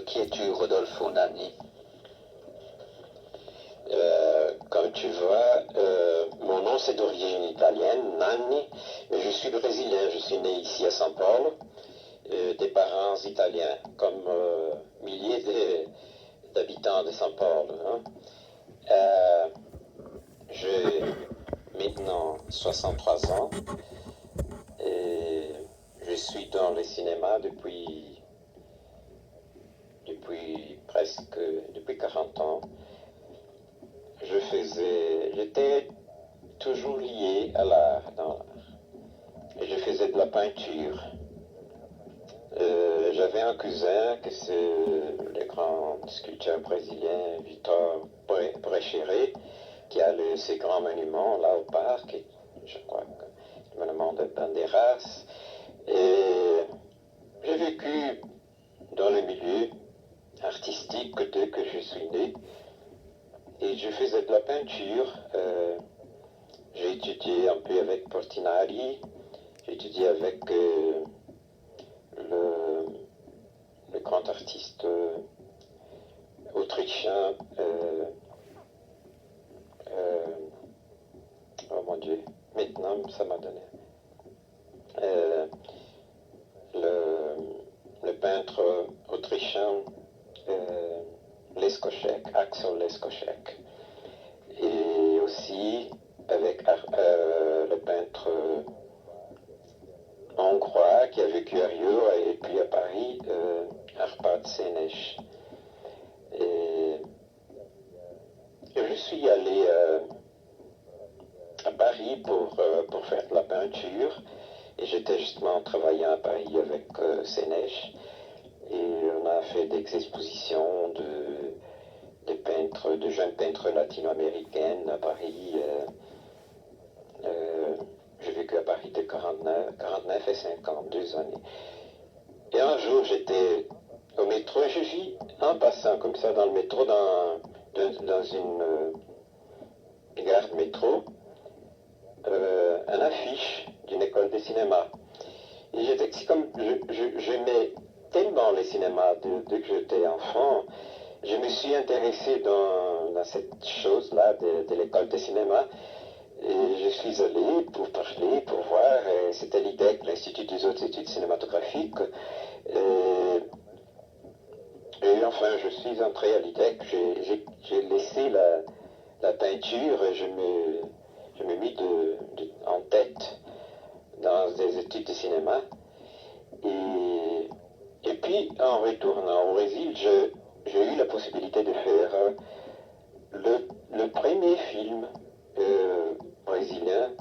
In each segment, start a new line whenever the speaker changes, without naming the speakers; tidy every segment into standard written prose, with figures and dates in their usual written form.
Qui es-tu, Rodolfo Nanni?
Comme tu vois, mon nom c'est d'origine italienne, Nanni, mais je suis brésilien, je suis né ici à São Paulo, des parents italiens, comme milliers d'habitants de São Paulo. Hein. J'ai maintenant 63 ans et je suis dans le cinéma depuis depuis 40 ans. J'étais toujours lié à l'art, et je faisais de la peinture. J'avais un cousin que c'est le grand sculpteur brésilien Vitor Brecheret, qui a ces grands monuments là au parc, et je crois que le monument de Bandeiras. Et j'ai vécu dans le milieu artistique dès que je suis né. Et je faisais de la peinture. J'ai étudié un peu avec Portinari. J'ai étudié avec le grand artiste autrichien. Oh mon Dieu, maintenant ça m'a donné. Le peintre autrichien Leskoschek, Axel Leskoschek. Et aussi avec le peintre hongrois qui a vécu à Rio et puis à Paris, Árpád Szénes. Et je suis allé à Paris pour faire de la peinture, et j'étais justement travaillant à Paris avec Szénes, et on a fait des expositions de jeunes peintres latino-américaines à Paris. J'ai vécu à Paris de 49 et 50, 2 années. Et un jour, j'étais au métro et je vis en passant comme ça dans le métro, dans une gare de métro, un affiche d'une école de cinéma. Et j'aimais tellement les cinémas dès que j'étais enfant. Je me suis intéressé dans cette chose-là de l'école de cinéma. Et je suis allé pour parler, pour voir. C'était l'IDEC, l'Institut des hautes études cinématographiques. Et enfin, je suis entré à l'IDEC. J'ai laissé la peinture et je me mis en tête dans des études de cinéma. Et puis, en retournant au Brésil, j'ai eu la possibilité de faire le premier film brésilien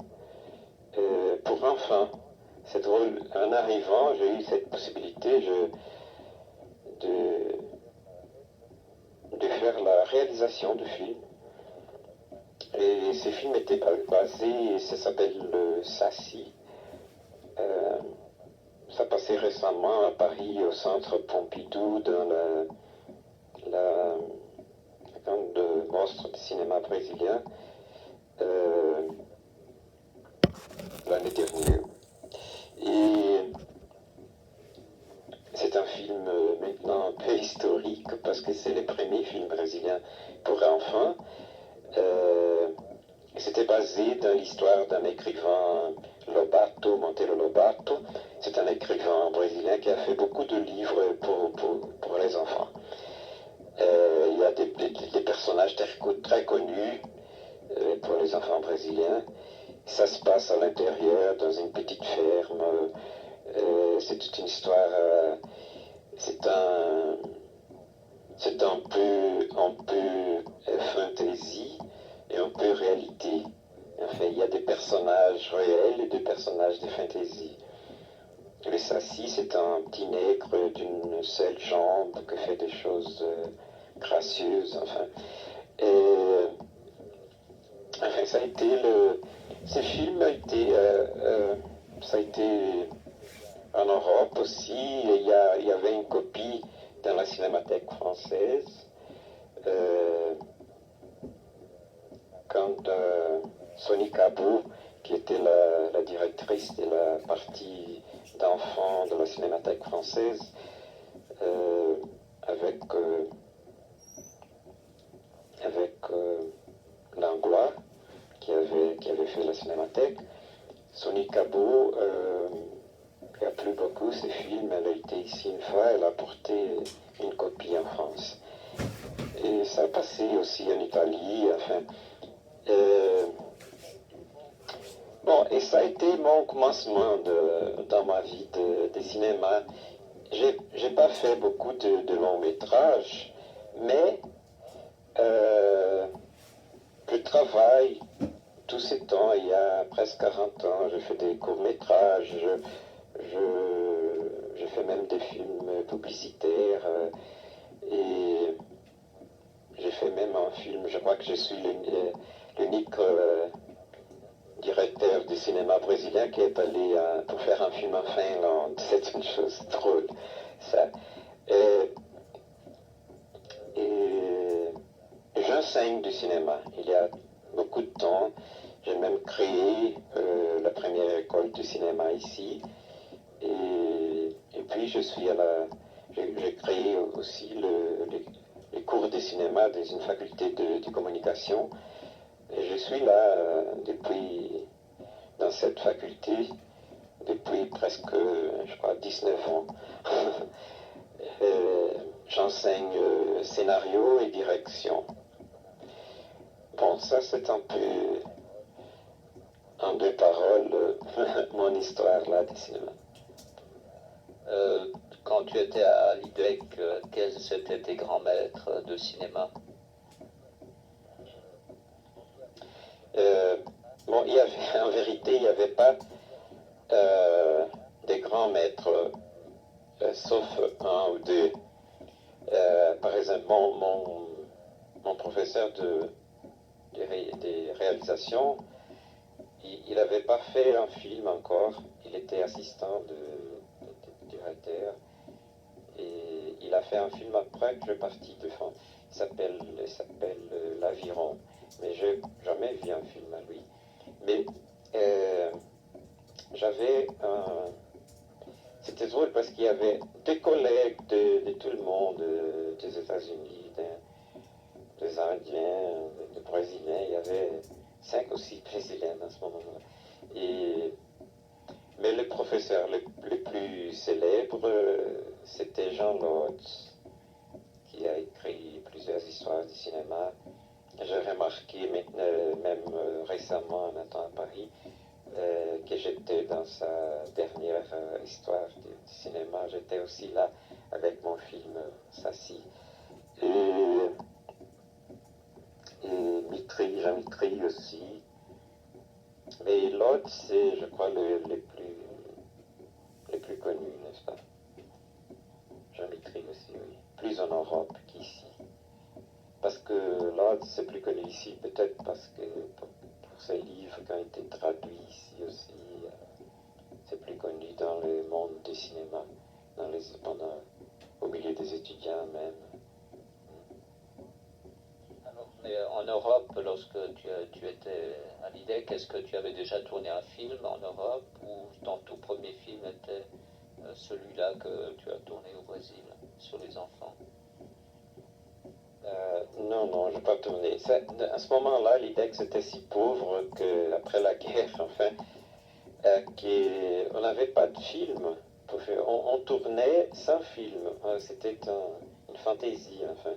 pour enfants. C'est drôle, en arrivant, j'ai eu cette possibilité de faire la réalisation du film. Et ce film était basé, ça s'appelle le Saci. Ça passait récemment à Paris, au centre Pompidou, dans la grande mostre de cinéma brésilien, l'année dernière. Et c'est un film maintenant un peu historique parce que c'est le premier film brésilien pour enfants. C'était basé dans l'histoire d'un écrivain, Monteiro Lobato. C'est un écrivain brésilien qui a fait beaucoup de livres pour les enfants. Il y a des personnages très connus pour les enfants brésiliens. Ça se passe à l'intérieur, dans une petite ferme. C'est toute une histoire. C'est un peu fantasy et un peu réalité. Enfin, il y a des personnages réels et des personnages de fantasy. Le Saci, c'est un petit nègre d'une seule jambe qui fait des choses gracieuses. Enfin, ça a été ce film a été, ça a été en Europe aussi. Il y avait une copie dans la Cinémathèque française. Quand Sony Cabot, qui était la directrice de la partie d'enfants de la Cinémathèque française, avec Langlois, qui avait fait la Cinémathèque. Sonia Cabot, qui a plu beaucoup ces films, elle a été ici une fois, elle a apporté une copie en France. Et ça a passé aussi en Italie, enfin. Bon, et ça a été mon commencement dans ma vie de cinéma. J'ai pas fait beaucoup de longs métrages, mais je travaille tous ces temps, il y a presque 40 ans, j'ai fait des courts métrages, j'ai fait même des films publicitaires, et j'ai fait même un film, je crois que je suis l'unique directeur du cinéma brésilien qui est allé pour faire un film en Finlande. C'est une chose drôle, ça. Et j'enseigne du cinéma. Il y a beaucoup de temps, j'ai même créé la première école de cinéma ici. Et puis j'ai créé aussi les cours de cinéma dans une faculté de communication. Et je suis là dans cette faculté depuis presque, je crois, 19 ans. J'enseigne scénario et direction. Bon, ça c'est un peu, en deux paroles, mon histoire là du cinéma.
Quand tu étais à l'IDEC, quels étaient tes grands maîtres de cinéma?
Bon, en vérité, il n'y avait pas des grands maîtres, sauf un ou deux. Par exemple, mon professeur des réalisations, il n'avait pas fait un film encore. Il était assistant de directeur. Et il a fait un film après que je suis parti de France. Il s'appelle L'Aviron. Mais je n'ai jamais vu un film à lui. Mais c'était drôle parce qu'il y avait des collègues de tout le monde, des États-Unis, des Indiens, des Brésiliens. Il y avait 5 ou 6 Brésiliens à ce moment-là. Mais le professeur le plus célèbre, c'était Jean Lotz, qui a écrit plusieurs histoires du cinéma. J'ai remarqué même récemment, en étant à Paris, que j'étais dans sa dernière histoire du cinéma. J'étais aussi là avec mon film Sassy. Et Jean Mitry aussi. Mais l'autre, c'est, je crois, les plus connus, n'est-ce pas? Jean Mitry aussi, oui. Plus en Europe qu'ici. Parce que l'autre, c'est plus connu ici, peut-être parce que pour ses livres qui ont été traduits ici aussi, c'est plus connu dans le monde du cinéma, au milieu des étudiants même.
Alors, mais en Europe, lorsque tu étais à l'IDEC, est-ce que tu avais déjà tourné un film en Europe ou ton tout premier film était celui-là que tu as tourné au Brésil sur les enfants?
Non, je n'ai pas tourné. À ce moment-là, l'IDEC c'était si pauvre qu'après la guerre, enfin, on n'avait pas de film. On tournait sans film. C'était une fantaisie, enfin.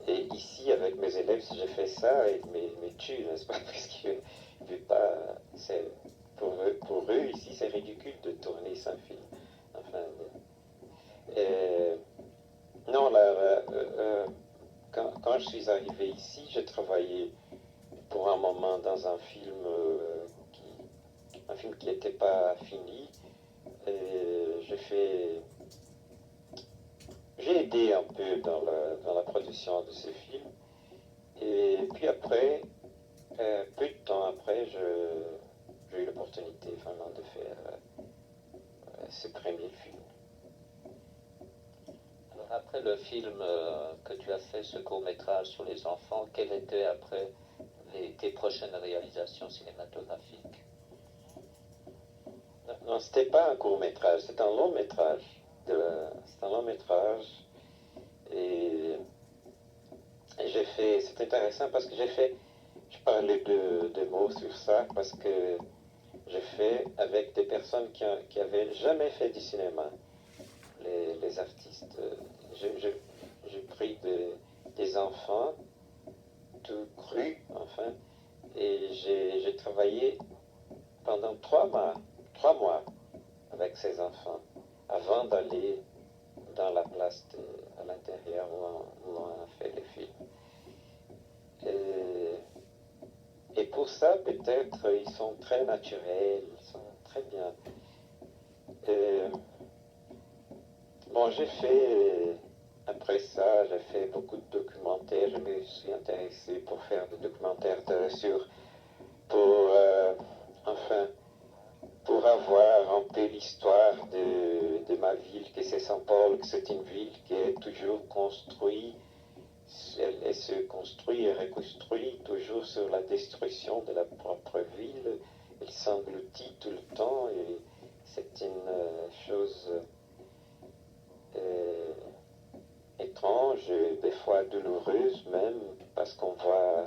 Et ici, avec mes élèves, j'ai fait ça, et ils me tuent, n'est-ce pas? Parce qu'ils ne veulent pas. Pour eux, ici, c'est ridicule de tourner sans film. Enfin. Non, quand je suis arrivé ici, j'ai travaillé pour un moment dans un film qui n'était pas fini. J'ai aidé un peu dans la production de ce film. Et puis après, peu de temps après, j'ai eu l'opportunité vraiment de faire ce premier film.
Alors après le film que tu as fait, ce court-métrage sur les enfants, quelles étaient après tes prochaines réalisations cinématographiques?
Non, c'était pas un court-métrage, c'est un long-métrage. C'est un long-métrage. Et j'ai fait, c'est intéressant parce que je parlais de mots sur ça, parce que j'ai fait avec des personnes qui avaient jamais fait du cinéma, les artistes. J'ai pris des enfants, tout crus, enfin, et j'ai travaillé pendant 3 mois avec ces enfants, avant d'aller dans la place à l'intérieur où on a fait les films. Et pour ça, peut-être, ils sont très naturels, ils sont très bien. Et, bon, après ça, j'ai fait beaucoup de documentaires. Je me suis intéressé pour faire des documentaires enfin, pour avoir un peu l'histoire de ma ville, que c'est Saint-Paul, que c'est une ville qui est toujours construite. Elle se construit et reconstruit toujours sur la destruction de la propre ville. Elle s'engloutit tout le temps et c'est une chose étrange, des fois douloureuse même, parce qu'on voit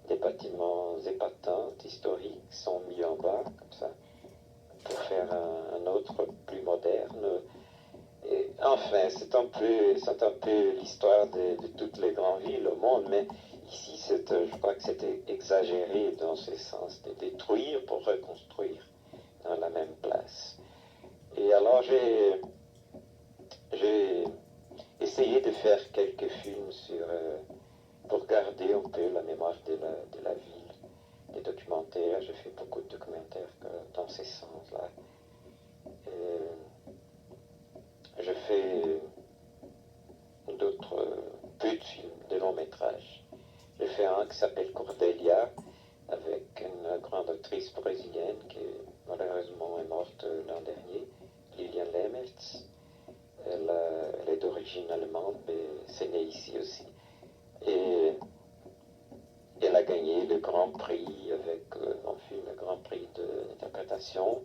des bâtiments épatants, historiques, sont mis en bas, comme ça, pour faire un autre plus moderne. Et enfin, c'est un peu l'histoire de toutes les grandes villes au monde, mais ici, je crois que c'était exagéré dans ce sens, de détruire pour reconstruire dans la même place. Et alors, j'ai essayé de faire quelques films pour garder un peu la mémoire de la ville, des documentaires. J'ai fait beaucoup de documentaires dans ce sens-là. Je fais peu de films, de longs métrages. J'ai fait un qui s'appelle Cordelia, avec une grande actrice brésilienne qui malheureusement est morte l'an dernier, Lilian Lemmertz. Elle est d'origine allemande, mais c'est né ici aussi. Et elle a gagné le Grand Prix avec mon film, le Grand Prix d'interprétation.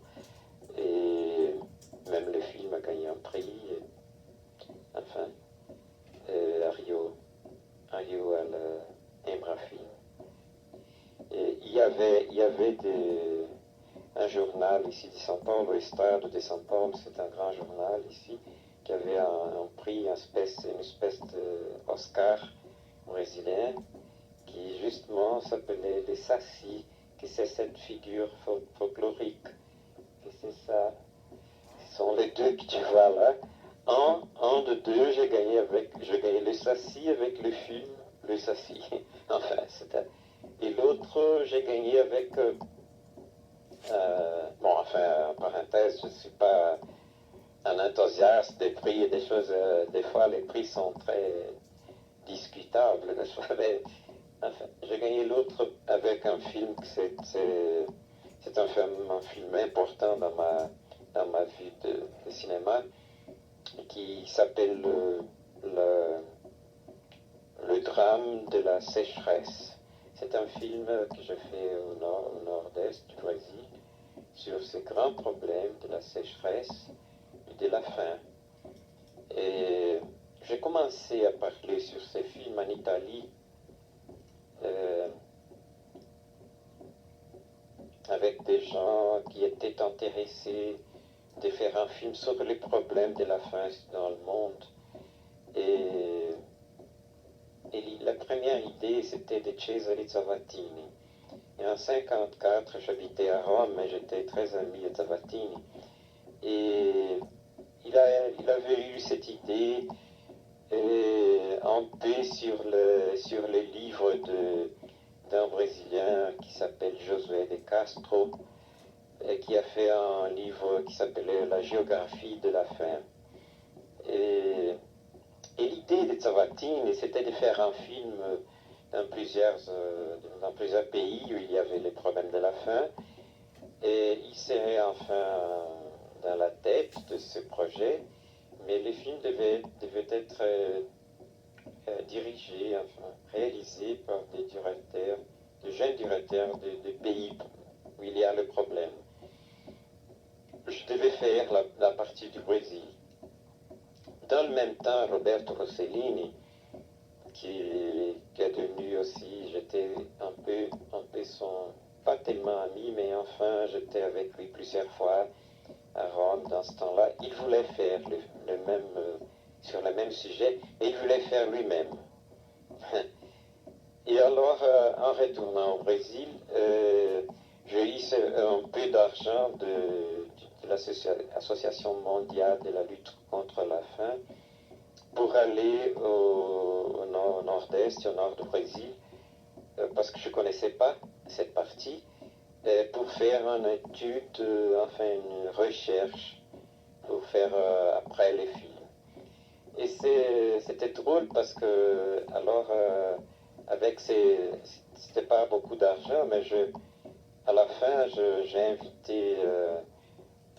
Et même le film a gagné un prix. Enfin, à Rio à l'Embrafilm. Et il y avait un journal ici de São Paulo, o Estado de São Paulo, c'est un grand journal ici, qui avait un prix, une espèce d'Oscar brésilien, qui justement s'appelait les Saci, que c'est cette figure folklorique, que c'est ça. Ce sont les deux que tu vois là. Un de deux, j'ai gagné le Saci avec le film Le Saci. Enfin, et l'autre, j'ai gagné avec bon, enfin, en parenthèse, je ne suis pas un enthousiaste des prix et des choses. Des fois, les prix sont très discutables. Mais, enfin, j'ai gagné l'autre avec un film c'est un film important dans ma vie de cinéma, qui s'appelle le drame de la sécheresse. C'est un film que je fais au nord-est du Brésil, sur ce grand problème de la sécheresse et de la faim. Et j'ai commencé à parler sur ces films en Italie avec des gens qui étaient intéressés de faire un film sur les problèmes de la faim dans le monde. Et la première idée, c'était de Cesare Zavattini. Et en 1954, j'habitais à Rome, mais j'étais très ami de Zavattini. Et il avait eu cette idée un peu sur les livres d'un Brésilien qui s'appelle Josué de Castro, et qui a fait un livre qui s'appelait La géographie de la faim. Et l'idée de Zavattini, c'était de faire un film dans plusieurs pays où il y avait les problèmes de la faim. Et il serait enfin dans la tête de ce projet, mais le film devait être dirigé, enfin réalisé par des jeunes directeurs de pays où il y a le problème. Je devais faire la partie du Brésil. dans le même temps, Roberto Rossellini, qui est devenu aussi, j'étais un peu son, pas tellement ami, mais enfin, j'étais avec lui plusieurs fois à Rome dans ce temps-là. Il voulait faire le même, sur le même sujet, et il voulait faire lui-même. Et alors, en retournant au Brésil, j'ai eu un peu d'argent de l'Association mondiale de la lutte contre la faim pour aller au nord-est, au nord du Brésil, parce que je ne connaissais pas cette partie, pour faire une étude, enfin une recherche, pour faire après les films. Et c'était drôle parce que, alors, avec c'était pas beaucoup d'argent, mais à la fin, j'ai invité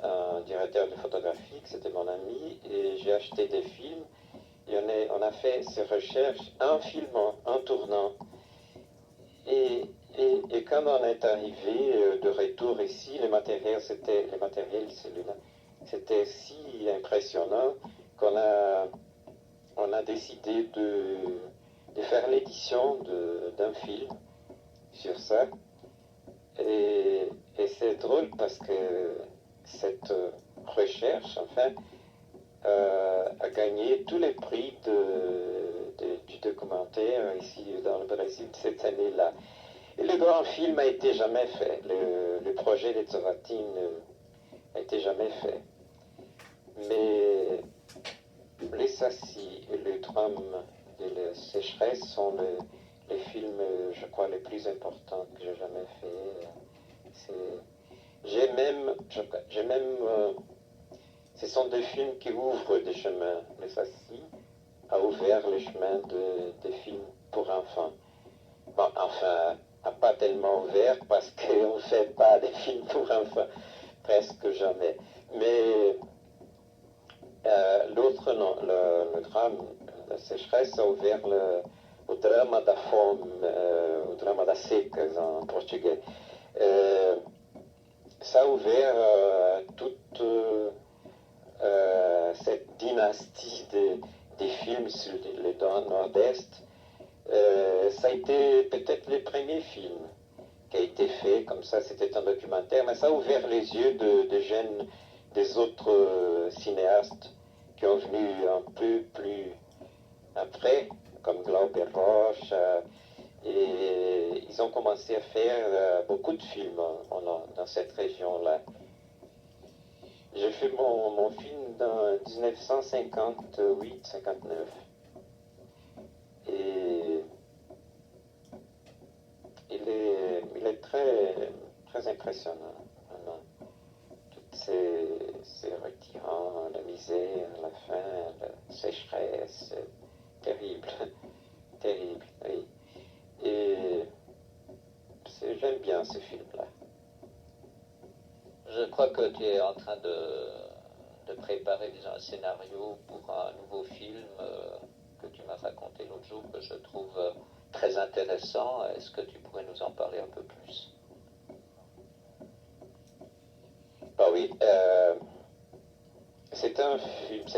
un directeur de photographie, c'était mon ami, et j'ai acheté des films. Et on a fait ces recherches en filmant, en tournant. Et quand on est arrivé de retour ici, le matériel celui-là, c'était si impressionnant qu'on on a décidé de faire l'édition d'un film sur ça. Et c'est drôle parce que cette recherche, enfin, a gagné tous les prix du documentaire ici dans le Brésil cette année-là. Et le grand film a été jamais fait. Le projet de Zovatine a été jamais fait. Mais les Sassi et le drame de la sécheresse sont les films, je crois, les plus importants que j'ai jamais fait. J'ai même ce sont des films qui ouvrent des chemins. Les Sassi a ouvert le chemin des films pour enfants. Bon, enfin, pas tellement ouvert parce qu'on ne fait pas des films pour enfants, presque jamais. Mais l'autre, non, le drame, la sécheresse a ouvert o drama da fome, o drama das secas en portugais. Ça a ouvert toute cette dynastie des films sur le nord-est. Ça a été peut-être le premier film qui a été fait, comme ça c'était un documentaire, mais ça a ouvert les yeux de jeunes, des autres cinéastes qui ont venu un peu plus après, comme Glauber Rocha, et ils ont commencé à faire beaucoup de films dans cette région-là. J'ai fait mon film dans 1958-59. Et il est très impressionnant. Vraiment. Toutes ces retirants, la misère, la faim, la sécheresse, terrible, terrible, oui. Et j'aime bien ce film-là.
Je crois que tu es en train de préparer, disons, un scénario pour un nouveau film que tu m'as raconté l'autre jour, que je trouve très intéressant. Est-ce que tu pourrais nous en parler un peu plus?
Bah oui, c'est un film,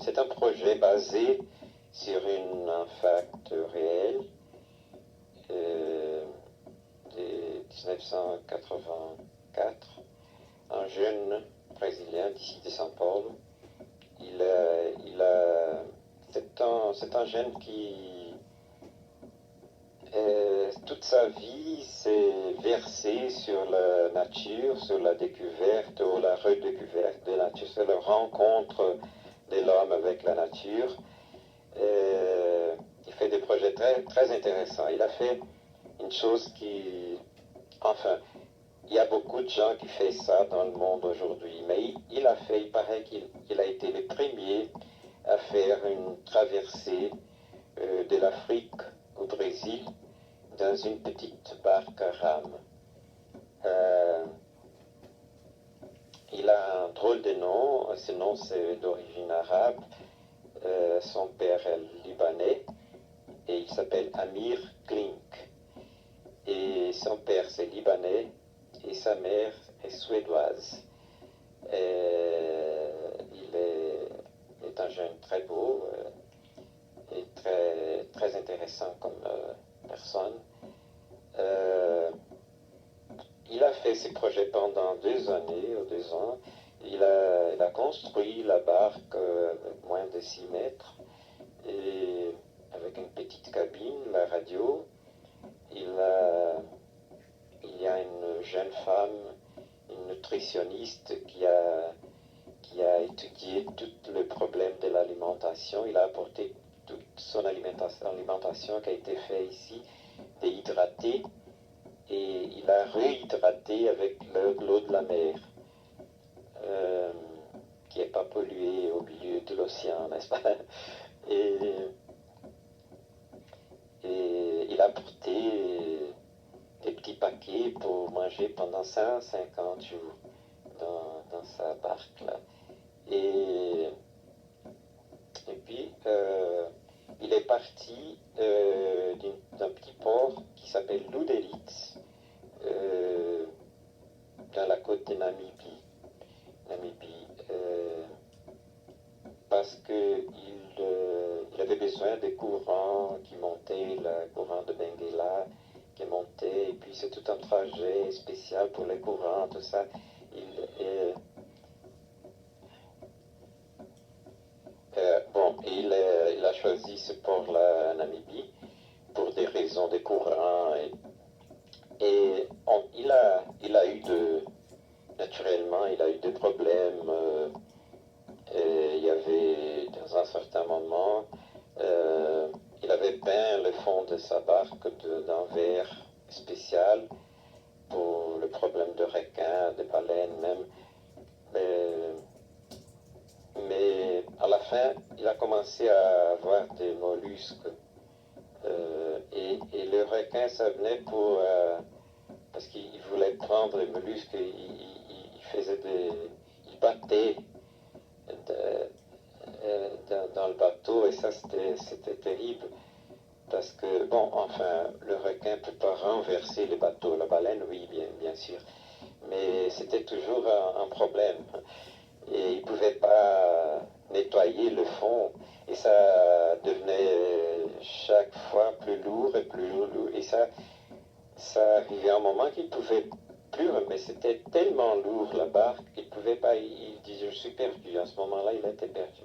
c'est un projet basé sur un fact réel de 1984. Un jeune brésilien d'ici de São Paulo. C'est un jeune qui toute sa vie s'est versé sur la nature, sur la découverte ou la redécouverte de la nature, sur la rencontre de l'homme avec la nature. Il fait des projets très intéressants. Il a fait une chose enfin, il y a beaucoup de gens qui font ça dans le monde aujourd'hui, mais il paraît qu'il a été le premier à faire une traversée de l'Afrique au Brésil dans une petite barque à rame. Il a un drôle de nom, ce nom c'est d'origine arabe, son père est libanais et il s'appelle Amir Klink. Et son père c'est libanais et sa mère est suédoise. Il est un jeune très très beau et très, très intéressant comme personne. Il a fait ses projets pendant 2 années ou 2 ans. Il a construit la barque avec moins de 6 mètres et avec une petite cabine, la radio. Il y a une jeune femme, une nutritionniste qui a étudié tout le problème de l'alimentation. Il a apporté toute son alimentation qui a été faite ici, déhydratée, et il a réhydraté avec l'eau de la mer, qui n'est pas polluée au milieu de l'océan, n'est-ce pas? Et, et il a apporté des petits paquets pour manger pendant 150 jours dans sa barque là. Et puis, il est parti d'un petit port qui s'appelle Luderitz, dans la côte de Namibie, parce qu'il avait besoin des courants qui montaient, le courant de Benguela qui montait, et puis c'est tout un trajet spécial pour les courants, tout ça. Il a choisi ce port-là en Namibie pour des raisons de courant. Naturellement, il a eu des problèmes. Il y avait, dans un certain moment, il avait peint le fond de sa barque d'un verre spécial pour le problème de requins, de baleines même. Mais à la fin, il a commencé à avoir des mollusques. Et le requin, ça venait parce qu'il voulait prendre les mollusques, il battait dans le bateau, et ça c'était terrible. Parce que, bon, enfin, le requin ne peut pas renverser le bateau, la baleine, oui, bien sûr. Mais c'était toujours un problème. Et il ne pouvait pas nettoyer le fond. Et ça devenait chaque fois plus lourd et plus lourd. Et ça arrivait à un moment qu'il ne pouvait plus, mais c'était tellement lourd la barque qu'il ne pouvait pas. Il disait, je suis perdu. À ce moment-là, il était perdu.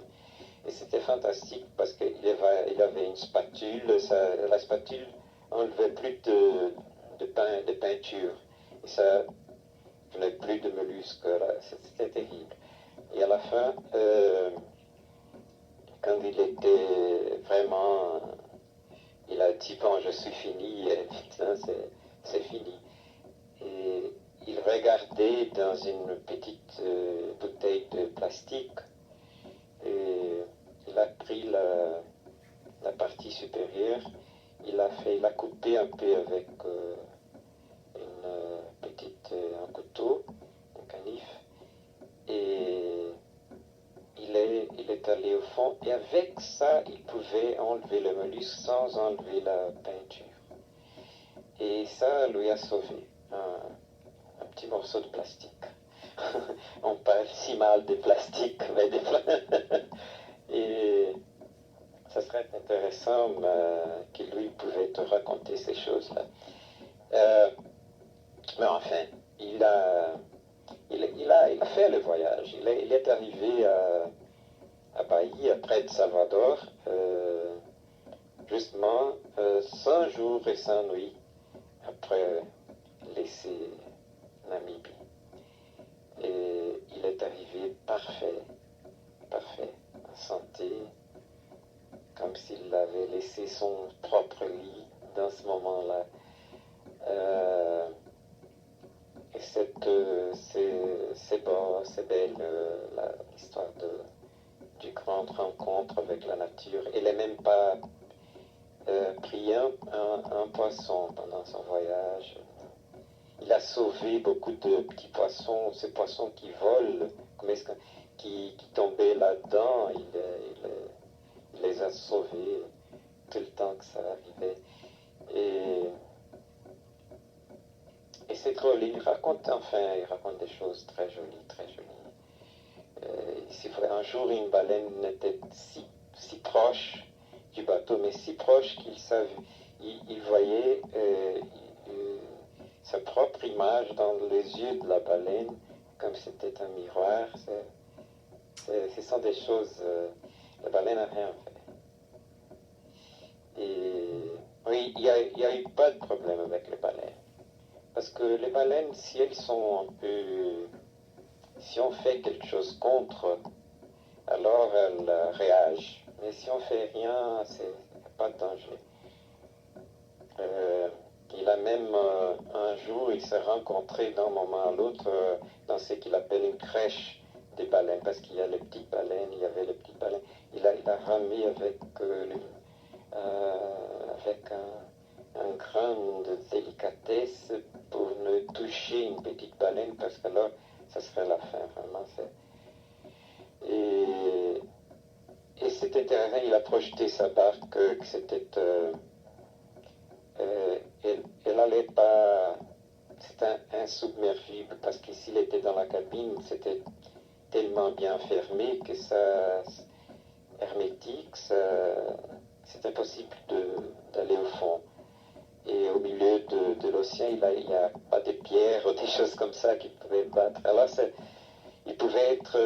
Et c'était fantastique parce qu'il avait une spatule. La spatule enlevait plus de peinture. Et ça venait plus de mollusques. C'était terrible. Et à la fin, quand il était vraiment, il a dit, bon, je suis fini, c'est fini. Et il regardait dans une petite bouteille de plastique, et il a pris la partie supérieure, il a coupé un peu avec un couteau, un canif, et il est allé au fond, et avec ça, il pouvait enlever le mollusque sans enlever la peinture. Et ça lui a sauvé un petit morceau de plastique. On parle si mal de plastique, mais et ça serait intéressant qu'il lui pouvait te raconter ces choses-là. Mais enfin, il a fait le voyage. Il est arrivé à Bahia, près de Salvador, justement 100 jours et 100 nuits après laisser Namibie. Et il est arrivé parfait, en santé, comme s'il avait laissé son propre lit dans ce moment-là. Et c'est beau, c'est belle l'histoire du grande rencontre avec la nature. Il n'est même pas pris un poisson pendant son voyage. Il a sauvé beaucoup de petits poissons, ces poissons qui volent, qui tombaient là-dedans. Il les a sauvés tout le temps que ça arrivait. Et c'est drôle, il raconte des choses très jolies, très jolies. Un jour, une baleine était si proche du bateau, mais si proche il voyait sa propre image dans les yeux de la baleine, comme c'était un miroir. Ce sont des choses... la baleine n'a rien fait. Et oui, il n'y a eu pas de problème avec les baleines. Parce que les baleines, si elles sont un peu... Si on fait quelque chose contre, alors elles réagissent. Mais si on fait rien, c'est pas de danger. Il a même un jour, il s'est rencontré d'un moment à l'autre dans ce qu'il appelle une crèche des baleines, parce qu'il y a les petites baleines, il y avait les petites baleines. Il a ramé avec un grain de délicatesse pour ne toucher une petite baleine, parce que là, ça serait la fin, vraiment. Et c'était intéressant, il a projeté sa barque, que c'était... elle n'allait pas... C'était insubmergible, parce que s'il était dans la cabine, c'était tellement bien fermé que ça... hermétique, c'est impossible d'aller au fond. Et au milieu de l'océan, il n'y a pas de pierres ou des choses comme ça qui pouvaient battre. Alors, il pouvait être,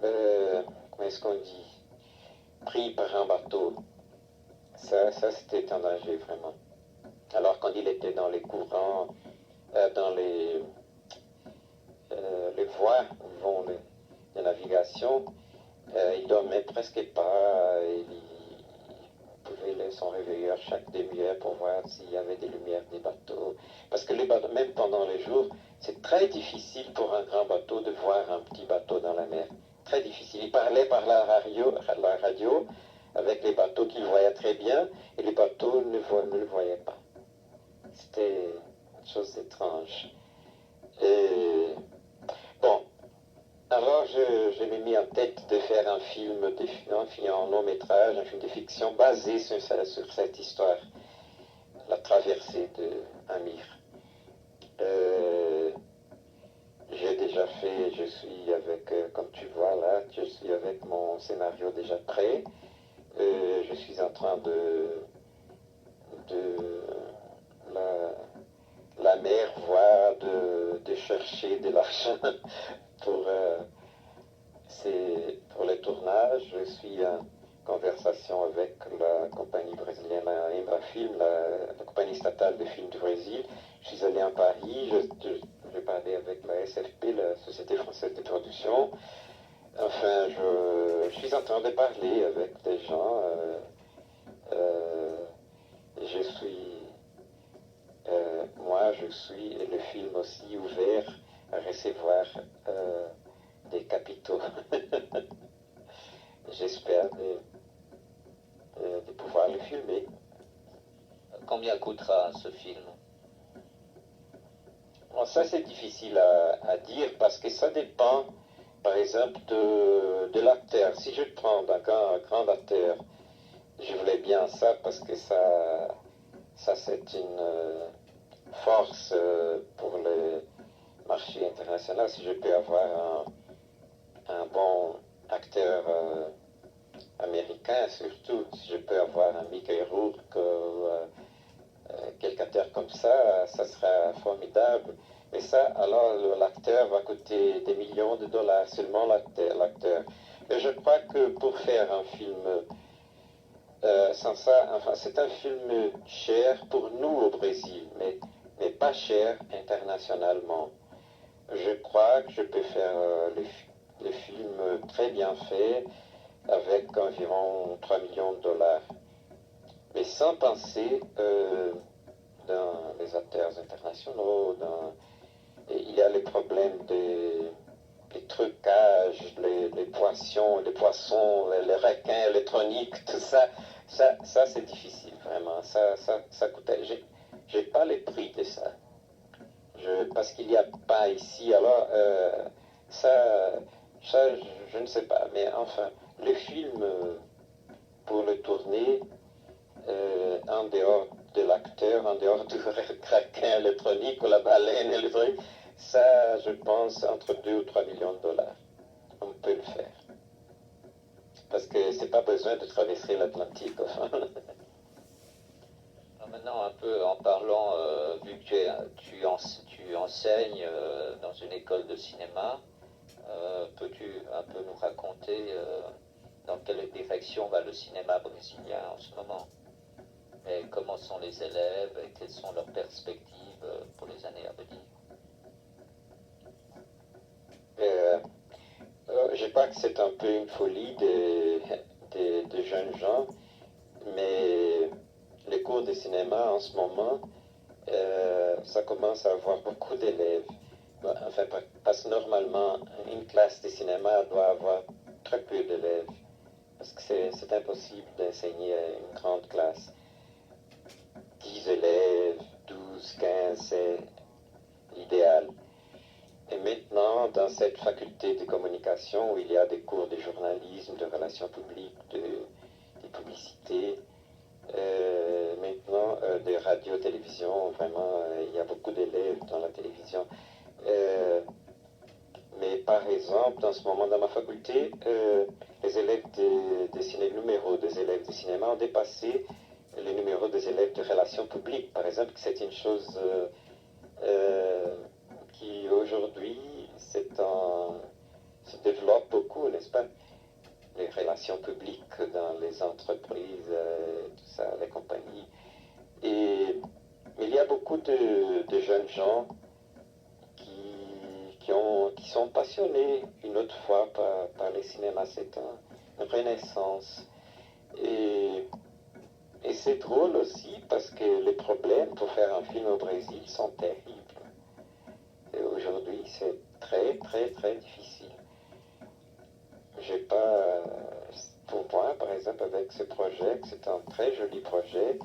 comment est-ce qu'on dit, pris par un bateau. Ça c'était un danger, vraiment. Alors, quand il était dans les courants, dans les voies où vont les navigations, il dormait presque pas. Il pouvait son réveilleur chaque demi-heure pour voir s'il y avait des lumières des bateaux. Parce que les bateaux, même pendant les jours, c'est très difficile pour un grand bateau de voir un petit bateau dans la mer. Très difficile. Il parlait par la radio avec les bateaux qu'il voyait très bien, et les bateaux ne le voyaient pas. C'était une chose étrange. Et bon, alors je m'ai mis en tête de faire un film en long métrage, un film de fiction basé sur cette histoire, la traversée de Amir. J'ai déjà fait, je suis avec, comme tu vois là, je suis avec mon scénario déjà prêt. Je suis en train de la mer voit de chercher de l'argent pour, pour les tournages. Je suis en conversation avec la compagnie brésilienne Embrafilm, la compagnie statale de films du Brésil. Je suis allé à Paris, j'ai parlé avec la SFP, la Société française de production. Enfin, je suis en train de parler avec des gens. Je suis, moi, je suis le film aussi ouvert à recevoir des capitaux. J'espère de pouvoir le filmer.
Combien coûtera ce film?
Bon, ça, c'est difficile à dire parce que ça dépend, par exemple, de l'acteur. Si je prends un grand acteur, je voulais bien ça parce que ça c'est une force pour le marché international. Si je peux avoir un bon acteur américain, surtout si je peux avoir un Mickey Rourke quelques acteurs comme ça sera formidable. Mais ça, alors l'acteur va coûter des millions de dollars, seulement l'acteur. Mais je crois que pour faire un film sans ça, enfin, c'est un film cher pour nous au Brésil, mais pas cher internationalement. Je crois que je peux faire le film très bien fait avec environ 3 millions de dollars. Mais sans penser dans les acteurs internationaux, il y a les problèmes des trucages, les poissons, les requins électroniques, tout ça. Ça c'est difficile, vraiment. Ça coûte. J'ai pas les prix de ça. Parce qu'il n'y a pas ici, alors ça, je ne sais pas. Mais enfin, le film, pour le tourner, en dehors de l'acteur, en dehors du requin électronique ou la baleine électronique, ça, je pense, entre 2 ou 3 millions de dollars. On peut le faire. parce que c'est pas besoin de traverser l'Atlantique. Enfin.
Maintenant, un peu en parlant, vu que tu enseignes dans une école de cinéma, peux-tu un peu nous raconter dans quelle direction va le cinéma brésilien en ce moment? Et comment sont les élèves et quelles sont leurs perspectives pour les années à venir?
Je crois que c'est un peu une folie de jeunes gens, mais les cours de cinéma en ce moment, ça commence à avoir beaucoup d'élèves. Enfin, parce que normalement, une classe de cinéma doit avoir très peu d'élèves, parce que c'est impossible d'enseigner à une grande classe. 10 élèves, 12, 15, c'est l'idéal. Et maintenant, dans cette faculté de communication où il y a des cours de journalisme, de relations publiques, de publicité, maintenant de radio-télévision, vraiment, il y a beaucoup d'élèves dans la télévision. Mais par exemple, dans ce moment dans ma faculté, les élèves des élèves de cinéma ont dépassé les numéros des élèves de relations publiques, par exemple, que c'est une chose qui aujourd'hui se développe beaucoup, n'est-ce pas? Les relations publiques dans les entreprises, tout ça, les compagnies. Et il y a beaucoup de jeunes gens qui sont passionnés une autre fois par les cinémas. C'est une renaissance. Et c'est drôle aussi parce que les problèmes pour faire un film au Brésil sont terribles. Et aujourd'hui, c'est très, très, très difficile. J'ai pas. Pour moi, par exemple, avec ce projet, c'est un très joli projet.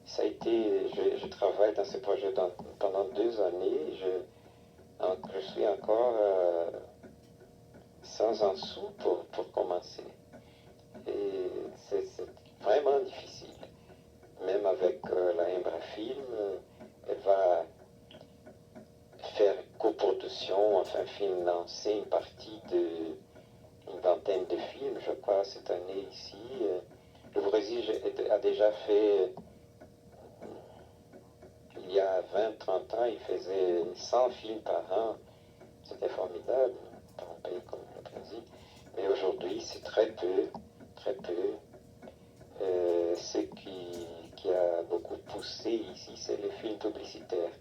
Ça a été. Je travaille dans ce projet pendant 2 années. Je suis encore sans un sou pour commencer. Et c'est vraiment difficile. Même avec la Embrafilm, elle va faire coproduction, enfin financer une partie une vingtaine de films, je crois, cette année ici. Le Brésil a déjà fait, il y a 20-30 ans, il faisait 100 films par an. C'était formidable pour un pays comme le Brésil. Mais aujourd'hui, c'est très peu, très peu. Ce qui a beaucoup poussé ici, c'est les films publicitaires.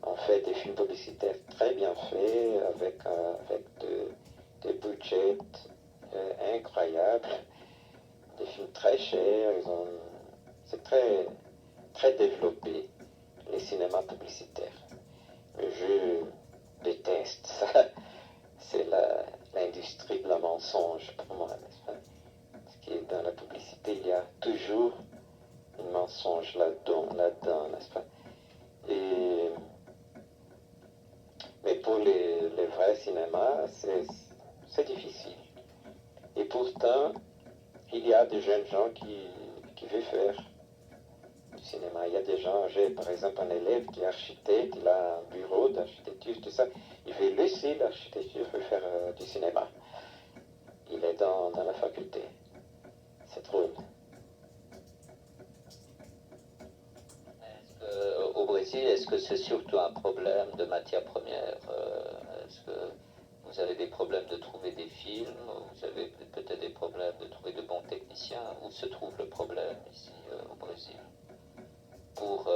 On fait des films publicitaires très bien faits, avec des budgets incroyables, des films très chers. C'est très, très développé, les cinémas publicitaires. Je déteste ça. C'est l'industrie de la mensonge pour moi, n'est-ce pas? Parce que dans la publicité, il y a toujours un mensonge là-dedans, n'est-ce pas? Mais pour les vrais cinémas, c'est difficile. Et pourtant, il y a des jeunes gens qui veulent faire du cinéma. Il y a des gens, j'ai par exemple un élève qui est architecte, il a un bureau d'architecture, tout ça. Il veut laisser l'architecture, il veut faire du cinéma. Il est dans la faculté. C'est drôle.
Au Brésil, est-ce que c'est surtout un problème de matières premières? Est-ce que vous avez des problèmes de trouver des films? Vous avez peut-être des problèmes de trouver de bons techniciens? Où se trouve le problème ici au Brésil pour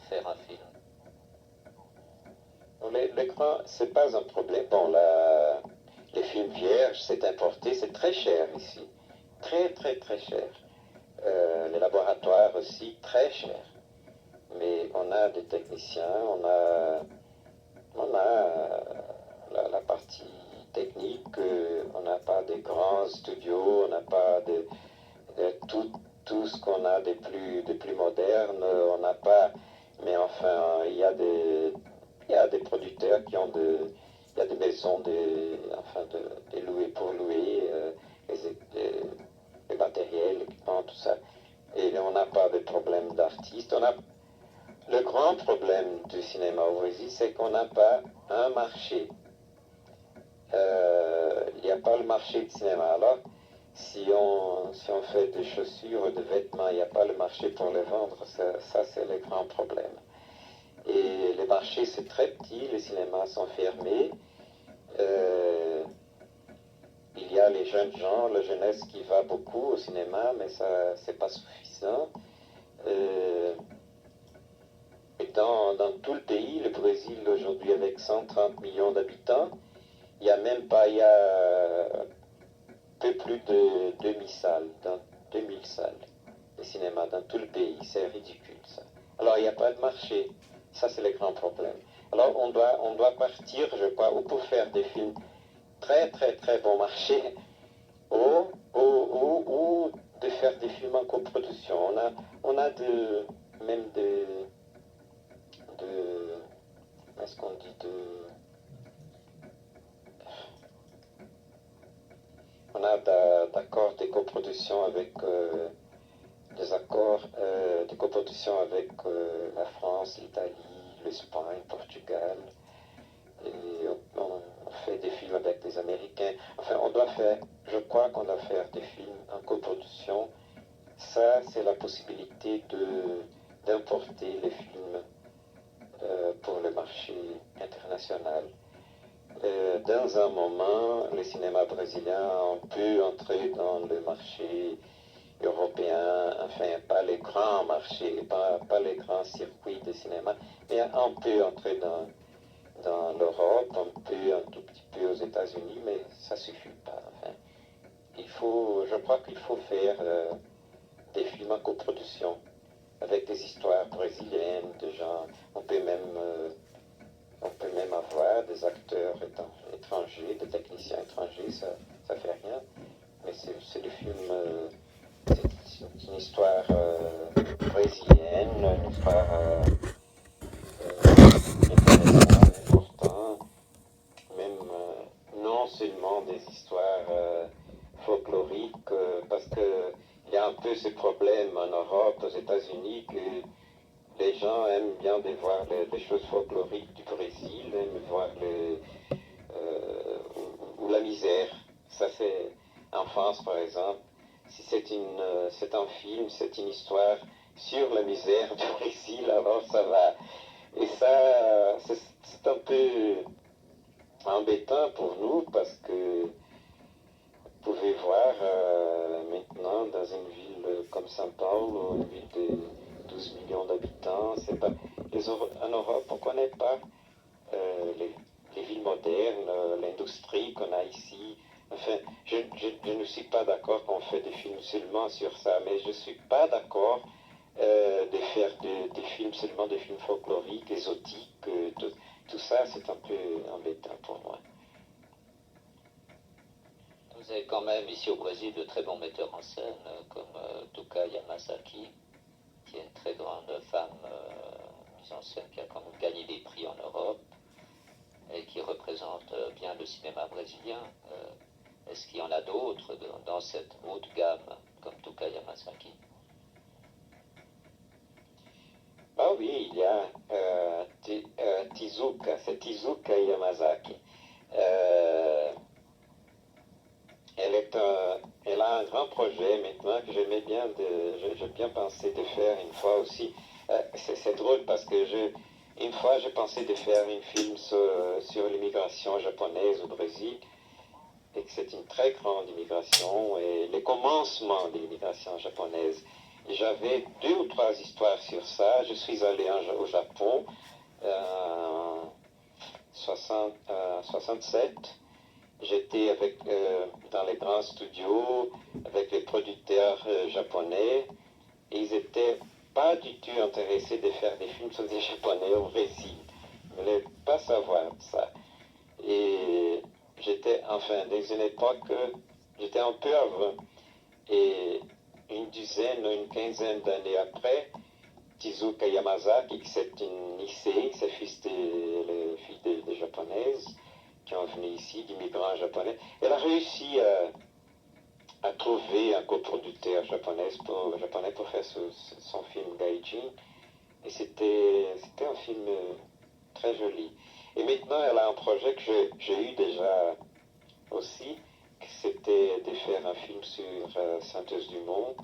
faire un film?
L'écran, c'est pas un problème. Bon, les films vierges, c'est importé, c'est très cher ici. Très, très, très cher. Les laboratoires aussi, très cher. Mais on a des techniciens, on a la partie technique, on n'a pas de grands studios, on n'a pas tout ce qu'on a de plus moderne, on n'a pas, mais enfin, il y a des producteurs qui ont il y a des maisons de louer pour louer les matériels, l'équipement, tout ça. Et on n'a pas de problème d'artistes. Le grand problème du cinéma au Brésil, c'est qu'on n'a pas un marché. Il n'y a pas le marché du cinéma. Alors, si on fait des chaussures ou des vêtements, il n'y a pas le marché pour les vendre, ça c'est le grand problème. Et les marchés, c'est très petit, les cinémas sont fermés. Il y a les jeunes gens, la jeunesse qui va beaucoup au cinéma, mais ça, c'est pas suffisant. Et dans tout le pays, le Brésil aujourd'hui avec 130 millions d'habitants, il y a même pas, il y a peu plus de 2000 salles, dans 2000 salles de cinéma dans tout le pays. C'est ridicule ça. Alors il n'y a pas de marché. Ça c'est le grand problème. Alors on doit partir, je crois, ou pour faire des films très très très bon marché, ou de faire des films en coproduction. On a même est-ce qu'on dit on a d'accords de coproduction avec des accords de coproduction avec la France, l'Italie, l'Espagne, le Portugal. Et on fait des films avec des Américains. Enfin, je crois qu'on doit faire des films en coproduction. Ça, c'est la possibilité d'importer les films pour le marché international. Dans un moment, les cinémas brésiliens ont pu entrer dans le marché européen, enfin pas les grands marchés, pas les grands circuits de cinéma, mais on peut entrer dans l'Europe, on peut un tout petit peu aux États-Unis, mais ça suffit pas. Enfin, je crois qu'il faut faire des films en coproduction avec des histoires brésiliennes, de gens, on peut même avoir des acteurs étrangers, des techniciens étrangers, ça fait rien, mais c'est des films, c'est une histoire brésilienne, une histoire intéressante, importante, même non seulement des histoires folkloriques, parce qu'il y a un peu ce problème en Europe, aux États-Unis, que les gens aiment bien de voir les choses folkloriques du Brésil, aiment voir ou la misère. Ça, c'est en France, par exemple. Si c'est un film, c'est une histoire sur la misère du Brésil, alors ça va. Et ça, c'est un peu embêtant pour nous parce que vous pouvez voir maintenant dans une ville comme São Paulo, une ville de 12 millions d'habitants, en Europe, on ne connaît pas les villes modernes, l'industrie qu'on a ici. Enfin, je ne suis pas d'accord qu'on fait des films seulement sur ça, mais je ne suis pas d'accord de faire des films seulement des films folkloriques, exotiques, tout ça, c'est un peu embêtant pour moi.
Vous avez quand même ici au Brésil de très bons metteurs en scène, comme Tuka Yamasaki, qui est une très grande femme mise en scène, qui a quand même gagné des prix en Europe et qui représente bien le cinéma brésilien. Est-ce qu'il y en a d'autres dans cette haute gamme, comme Tuka Yamasaki?
Ah oui, il y a Tezuka, c'est Tezuka Yamazaki. Elle a un grand projet maintenant que j'ai bien pensé de faire une fois aussi. C'est drôle parce que une fois j'ai pensé de faire un film sur l'immigration japonaise au Brésil et que c'est une très grande immigration et les commencements de l'immigration japonaise. J'avais 2 ou 3 histoires sur ça. Je suis allé au Japon en 67. J'étais dans les grands studios avec les producteurs japonais et ils n'étaient pas du tout intéressés de faire des films sur des Japonais au Brésil. Ils ne voulaient pas savoir ça. Et enfin, dans une époque, j'étais un peu avant. Et une dizaine ou une quinzaine d'années après, Tezuka Yamazaki, c'est une lycée, c'est le fils des japonaises qui ont venu ici, d'immigrants japonais. Elle a réussi à trouver un coproducteur japonais pour faire son film Gaijin. Et c'était un film très joli. Et maintenant, elle a un projet que j'ai eu déjà aussi, c'était de faire un film sur Santos-Dumont,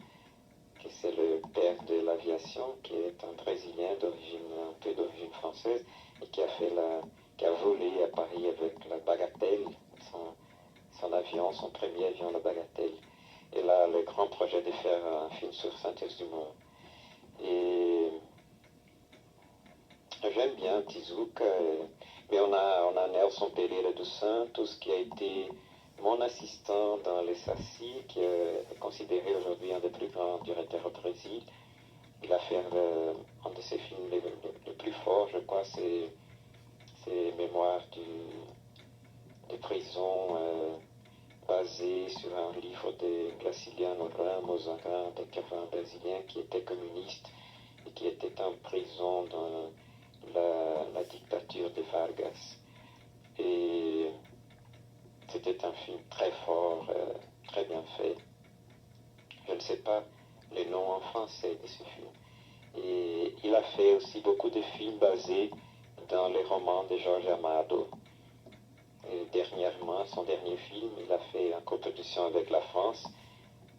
qui c'est le père de l'aviation, qui est un Brésilien un peu d'origine française, et qui a volé à Paris avec la Bagatelle, son avion, son premier avion, la Bagatelle. Et là, le grand projet de faire un film sur Santos-Dumont. Et j'aime bien Tizouk, mais on a Nelson Pereira dos Santos, qui a été mon assistant dans les Saci, qui est considéré aujourd'hui un des plus grands directeurs au Brésil. Il a fait un de ses films les plus forts, je crois, c'est Mémoires de prison, basé sur un livre de Graciliano Ramos, un grand écrivain brésilien qui était communiste et qui était en prison dans la dictature de Vargas. Et c'était un film très fort, très bien fait. Je ne sais pas le nom en français de ce film. Et il a fait aussi beaucoup de films basés dans les romans de Jorge Amado. Et dernièrement, son dernier film, il a fait en coproduction avec la France,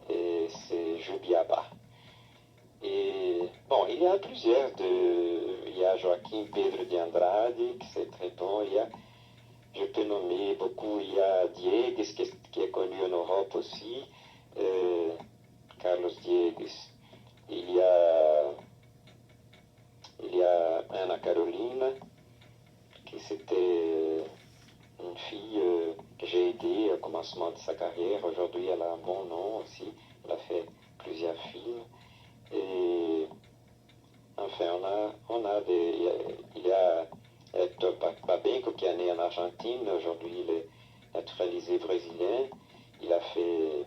et c'est Jubiaba. Et bon, il y a plusieurs il y a Joaquim Pedro de Andrade, qui c'est très bon, je peux nommer beaucoup, il y a Diegues, qui est connu en Europe aussi, Carlos Diegues. Il y a Ana Carolina, qui c'était une fille que j'ai aidée au commencement de sa carrière. Aujourd'hui, elle a un bon nom aussi. Elle a fait plusieurs films. Et enfin, il y a Hector Babenco qui est né en Argentine. Aujourd'hui, il est naturalisé brésilien. Il a fait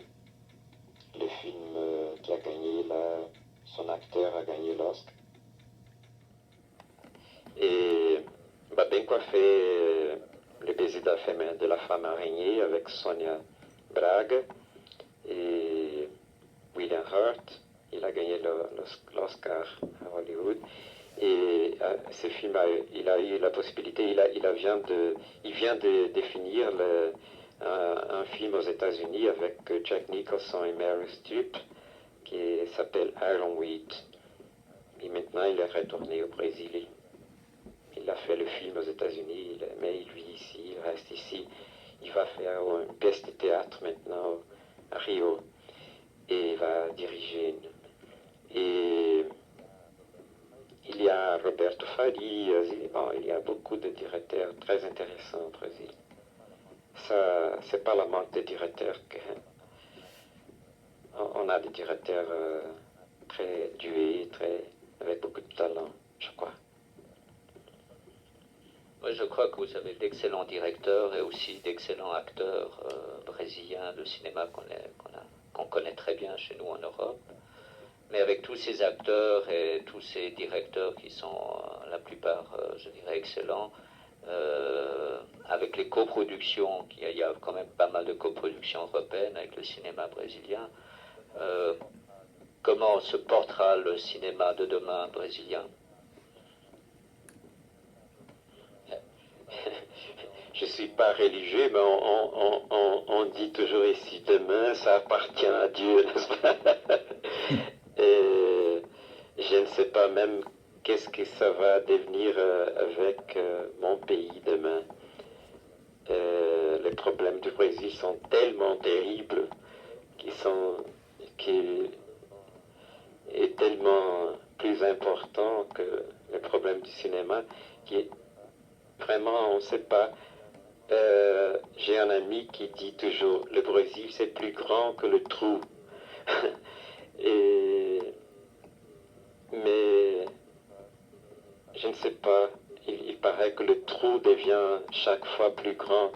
le film qui a gagné, son acteur a gagné l'Oscar. Et Babenco a fait Le baiser de la femme araignée avec Sonia Braga et William Hurt. Il a gagné l'Oscar à Hollywood. Et ce film, il a eu la possibilité, il vient de finir un film aux États-Unis avec Jack Nicholson et Meryl Streep qui s'appelle Ironweed. Et maintenant, il est retourné au Brésil. Il a fait le film aux États-Unis, mais il vit ici, il reste ici. Il va faire une pièce de théâtre maintenant à Rio et il va diriger. Et il y a Roberto Farias, il y a beaucoup de directeurs très intéressants au Brésil. Ça, c'est pas la manque de directeurs on a des directeurs très doués, avec beaucoup de talent, je crois.
Moi, je crois que vous avez d'excellents directeurs et aussi d'excellents acteurs brésiliens de cinéma qu'on connaît très bien chez nous en Europe. Mais avec tous ces acteurs et tous ces directeurs qui sont la plupart, je dirais, excellents, avec les coproductions, il y a quand même pas mal de coproductions européennes avec le cinéma brésilien, comment se portera le cinéma de demain brésilien?
Je ne suis pas religieux, mais on dit toujours ici, demain, ça appartient à Dieu, n'est-ce pas? Et je ne sais pas même qu'est-ce que ça va devenir avec mon pays demain. Les problèmes du Brésil sont tellement terribles qui est tellement plus important que les problèmes du cinéma, qui est vraiment, on ne sait pas. J'ai un ami qui dit toujours, le Brésil c'est plus grand que le trou. Mais je ne sais pas, il paraît que le trou devient chaque fois plus grand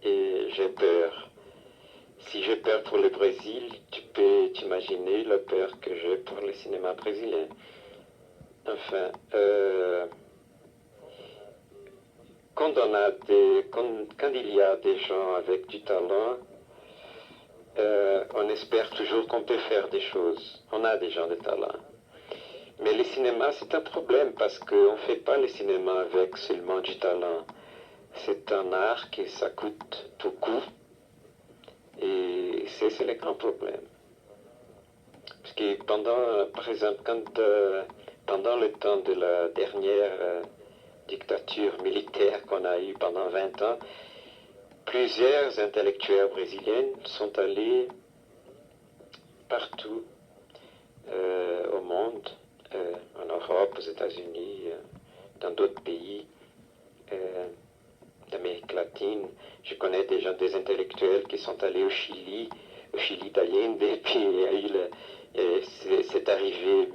et j'ai peur. Si j'ai peur pour le Brésil, tu peux t'imaginer la peur que j'ai pour le cinéma brésilien. Enfin, quand il y a des gens avec du talent, on espère toujours qu'on peut faire des choses. On a des gens de talent. Mais le cinéma, c'est un problème parce qu'on ne fait pas le cinéma avec seulement du talent. C'est un art qui ça coûte beaucoup. Et problème. Parce que par exemple, pendant le temps de la dernière dictature militaire qu'on a eue pendant 20 ans, plusieurs intellectuels brésiliens sont allés partout au monde, en Europe, aux États-Unis, dans d'autres pays d'Amérique latine. Je connais des intellectuels qui sont allés au Chili d'Allende, et puis c'est arrivé,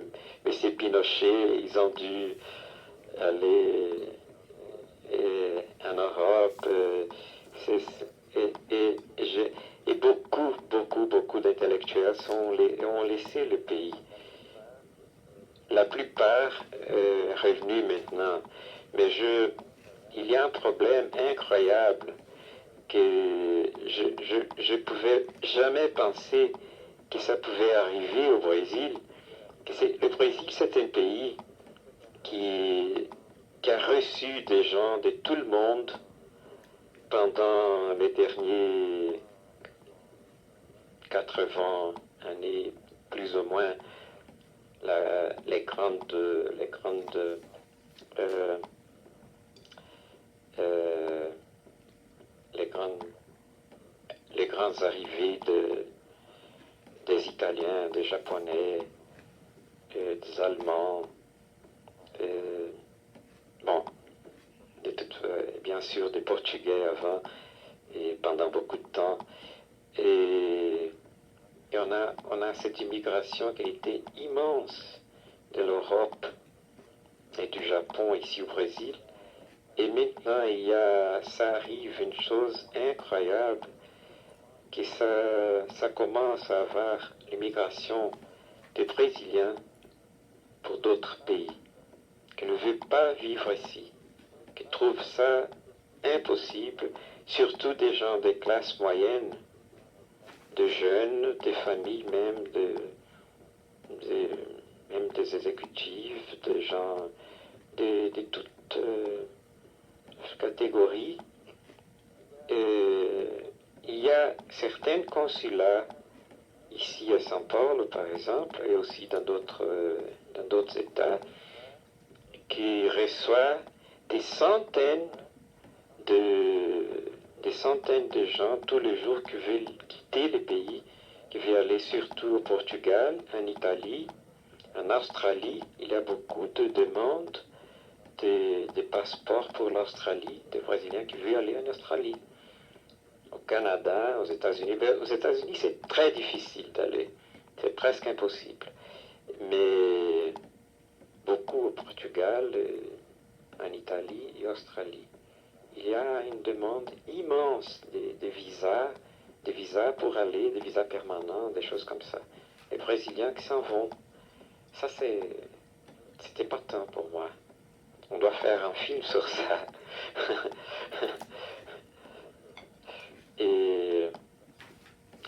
M. Pinochet, ils ont dû aller en Europe, et beaucoup d'intellectuels ont laissé le pays. La plupart revenus maintenant, mais il y a un problème incroyable que je pouvais jamais penser que ça pouvait arriver au Brésil. Le Brésil, c'est un pays qui a reçu des gens de tout le monde pendant les derniers 80 années, plus ou moins, les grandes arrivées des Italiens, des Japonais, des Allemands, bon, bien sûr des Portugais avant et pendant beaucoup de temps. Et on a cette immigration qui a été immense de l'Europe et du Japon ici au Brésil. Et maintenant, ça arrive une chose incroyable, que ça commence à avoir l'immigration des Brésiliens pour d'autres pays, qui ne veulent pas vivre ici, qui trouvent ça impossible, surtout des gens des classes moyennes, de jeunes, des familles même, même des exécutifs, des gens de toutes catégories. Il y a certains consulats ici à São Paulo, par exemple, et aussi dans d'autres États, qui reçoivent des centaines de gens tous les jours qui veulent quitter le pays, qui veulent aller surtout au Portugal, en Italie, en Australie. Il y a beaucoup de demandes des passeports pour l'Australie, des Brésiliens qui veulent aller en Australie. Au Canada, aux États-Unis. Aux États-Unis, c'est très difficile d'aller. C'est presque impossible. Mais beaucoup au Portugal, en Italie et Australie. Il y a une demande immense des visas pour aller, des visas permanents, des choses comme ça. Les Brésiliens qui s'en vont. Ça, c'était pas tant pour moi. On doit faire un film sur ça. Et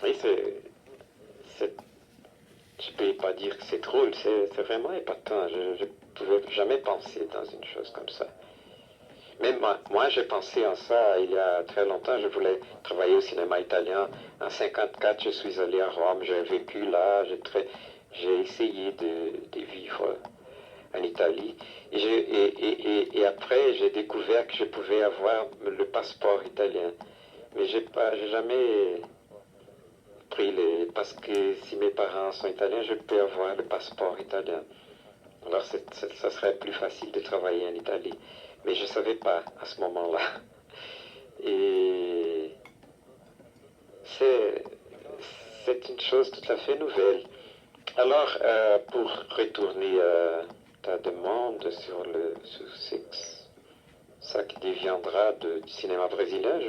oui, je ne peux pas dire que c'est drôle, c'est vraiment épatant. Je ne pouvais jamais penser dans une chose comme ça. Même moi, j'ai pensé en ça il y a très longtemps. Je voulais travailler au cinéma italien. En 54, je suis allé à Rome, j'ai vécu là, j'ai essayé de vivre en Italie. Et après, j'ai découvert que je pouvais avoir le passeport italien. Mais j'ai jamais pris parce que si mes parents sont italiens, je peux avoir le passeport italien. Alors ça serait plus facile de travailler en Italie. Mais je ne savais pas à ce moment-là. Et c'est une chose tout à fait nouvelle. Alors, pour retourner à ta demande sur ça qui deviendra du cinéma brésilien,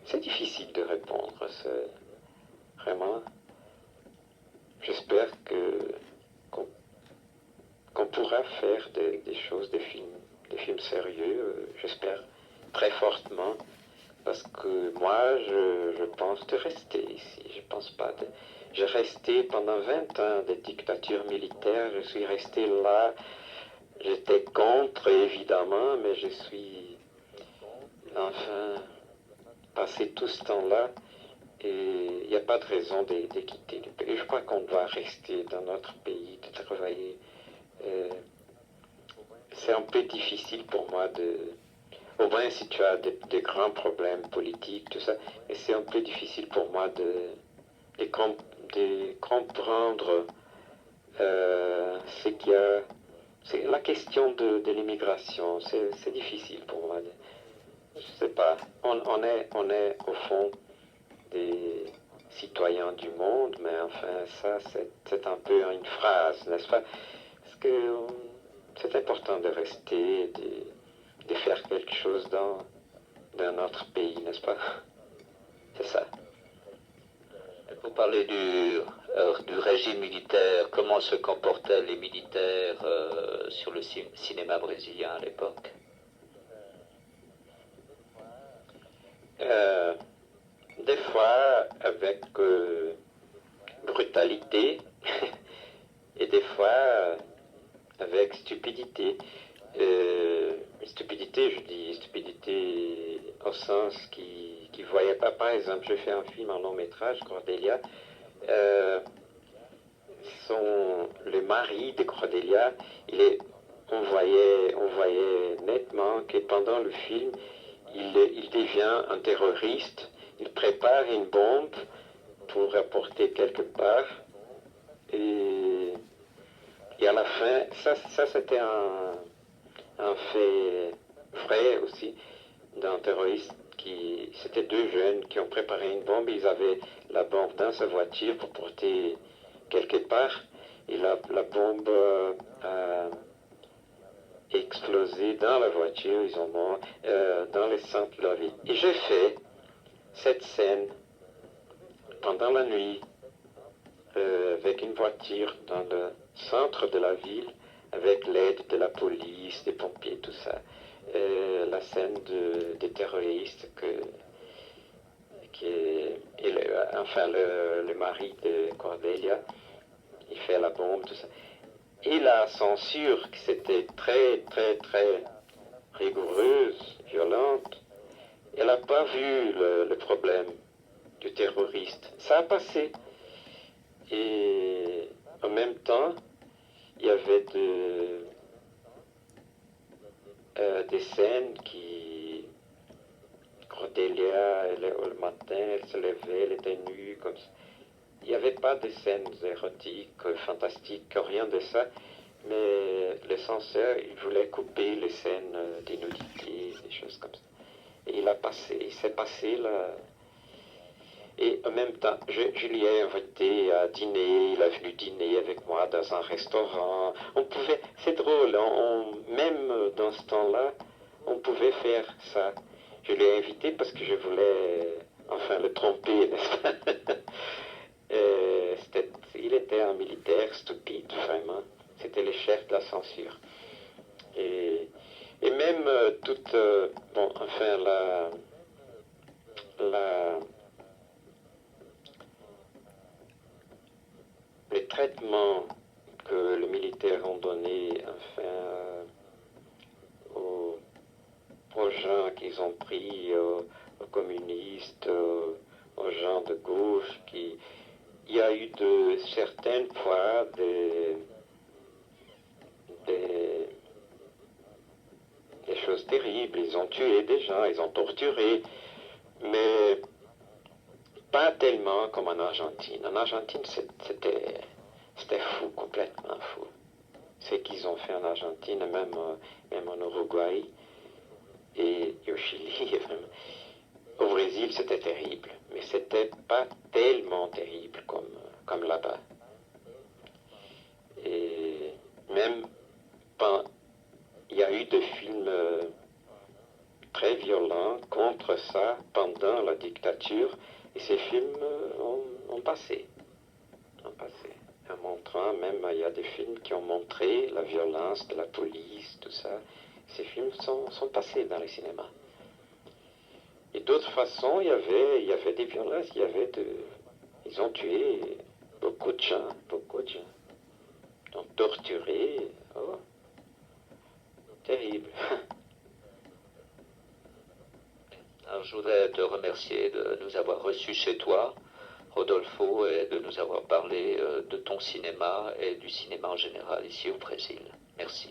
c'est difficile de répondre. Vraiment, j'espère qu'on pourra faire des choses, des films sérieux, j'espère très fortement, parce que moi, je pense de rester ici. Je pense pas de... J'ai resté pendant 20 ans de dictature militaire, je suis resté là. J'étais contre, évidemment, mais je suis enfin passé tout ce temps-là. Et il n'y a pas de raison de quitter le pays. Je crois qu'on doit rester dans notre pays, de travailler. Euh, c'est un peu difficile pour moi de... Au moins si tu as des grands problèmes politiques, tout ça, et c'est un peu difficile pour moi de, de comprendre ce qu'il y a. C'est la question de l'immigration, c'est difficile pour moi. Je sais pas. On est au fond des citoyens du monde, mais enfin, ça, c'est un peu une phrase, n'est-ce pas? Parce que c'est important de rester, de faire quelque chose dans notre pays, n'est-ce pas? C'est ça.
Pour parler du régime militaire, comment se comportaient les militaires sur le cinéma brésilien à l'époque?
Euh, des fois avec brutalité et des fois avec stupidité. Stupidité, je dis stupidité au sens qui ne voyait pas. Par exemple, je fais un film en long métrage, Cordelia. Euh, le mari de Cordelia, on voyait nettement que pendant le film, il devient un terroriste, il prépare une bombe pour apporter quelque part, et, et à la fin, ça c'était un fait vrai aussi d'un terroriste c'était deux jeunes qui ont préparé une bombe, ils avaient la bombe dans sa voiture pour porter quelque part, et la bombe a explosé dans la voiture, ils ont mort dans le centre de la ville. Et j'ai fait cette scène pendant la nuit avec une voiture dans le centre de la ville, avec l'aide de la police, des pompiers, tout ça. La scène des terroristes enfin le mari de Cordelia, il fait la bombe, tout ça. Et la censure, qui c'était très, très, très rigoureuse, violente, elle n'a pas vu le problème du terroriste. Ça a passé. Et en même temps, il y avait des scènes qui... Cordelia, le matin, elle se levait, elle était nue, comme ça. Il n'y avait pas de scènes érotiques, fantastiques, rien de ça. Mais le censeur, il voulait couper les scènes des nudités, des choses comme ça. Et il s'est passé là. Et en même temps, je l'ai invité à dîner, il a venu dîner avec moi dans un restaurant. C'est drôle, même dans ce temps-là, on pouvait faire ça. Je l'ai invité parce que je voulais, enfin, le tromper, n'est-ce pas? Il était un militaire stupide, vraiment. C'était le chef de la censure. Et même bon, enfin, les traitements que les militaires ont donnés, enfin, aux gens qu'ils ont pris, aux communistes, aux gens de gauche, il y a eu de certaines fois des, des choses terribles. Ils ont tué des gens, ils ont torturé, mais pas tellement comme en Argentine. En Argentine, c'était fou, complètement fou. Ce qu'ils ont fait en Argentine, même en Uruguay et au Chili, au Brésil, c'était terrible. Mais c'était pas tellement terrible comme là-bas. Et même, il y a eu des films très violents contre ça pendant la dictature, et ces films ont passé. En montrant, même il y a des films qui ont montré la violence de la police, tout ça. Ces films sont passés dans les cinémas. Et d'autres façons, il y avait des violences, ils ont tué beaucoup de gens, beaucoup de gens. Donc torturé, oh, terrible.
Alors, je voudrais te remercier de nous avoir reçus chez toi, Rodolfo, et de nous avoir parlé de ton cinéma et du cinéma en général ici au Brésil. Merci.